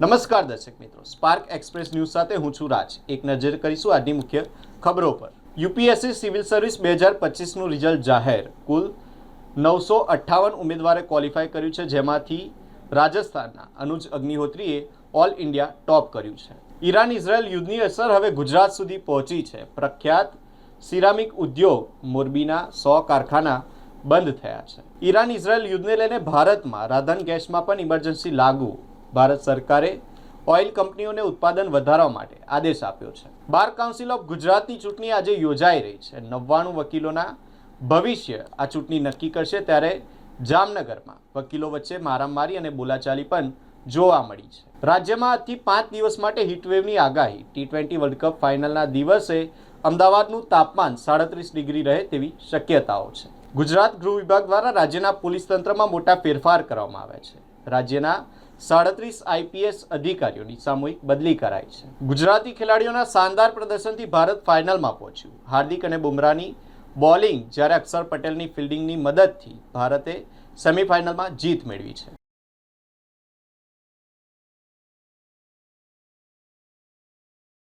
નમસ્કાર દર્શક મિત્રો, સ્પાર્ક એક્સપ્રેસ ન્યૂઝ સાથે હું છું રાજ। એક નજર કરીશું આજની મુખ્ય ખબરો પર। યુપીએસસી સિવિલ સર્વિસ 2025નું રિઝલ્ટ જાહેર। કુલ 958 ઉમેદવારે ક્વોલિફાય કર્યું છે, જેમાંથી રાજસ્થાનના અનુજ અગ્નિહોત્રીએ ઓલ ઇન્ડિયા ટોપ કર્યું છે। ઈરાન ઇઝરાયલ યુદ્ધની અસર હવે ગુજરાત સુધી પહોંચી છે। પ્રખ્યાત સિરામિક ઉદ્યોગ મોરબીના 100 કારખાના બંધ થયા છે। ઈરાન ઇઝરાયલ યુદ્ધને લઈને ભારતમાં રાધન ગેસમાં પણ ઇમરજન્સી લાગુ। ભારત સરકારે ઓઇલ કંપનીઓને ઉત્પાદન વધારવા માટે આદેશ આપ્યો છે। બાર કાઉન્સિલ ઓફ ગુજરાતની ચૂંટણી આજે યોજાઈ રહી છે। 99 વકીલોના ભવિષ્ય આ ચૂંટણી નક્કી કરશે, ત્યારે જામનગરમાં વકીલો વચ્ચે મારામારી અને બોલાચાલી પણ જોવા મળી છે। રાજ્યમાં આજથી 5 દિવસ માટે હીટવેવની આગાહી। T20 વર્લ્ડ કપ ફાઇનલના દિવસે અમદાવાદનું તાપમાન 37 ડિગ્રી રહે તેવી શક્યતાઓ છે। ગુજરાત ગૃહ વિભાગ દ્વારા રાજ્યના પોલીસ તંત્રમાં મોટા ફેરફાર કરવામાં આવ્યા છે। રાજ્યના 37 આઈપીએસ અધિકારીઓની સામૂહિક બદલી કરાઈ છે। ગુજરાતી ખેલાડીઓના શાનદાર પ્રદર્શનથી ભારત ફાઇનલમાં પહોંચ્યું। હાર્દિક અને બુમરાહની બોલિંગ જ્યારે અક્ષર પટેલની ફિલ્ડિંગની મદદથી ભારતે સેમીફાઇનલમાં જીત મેળવી છે।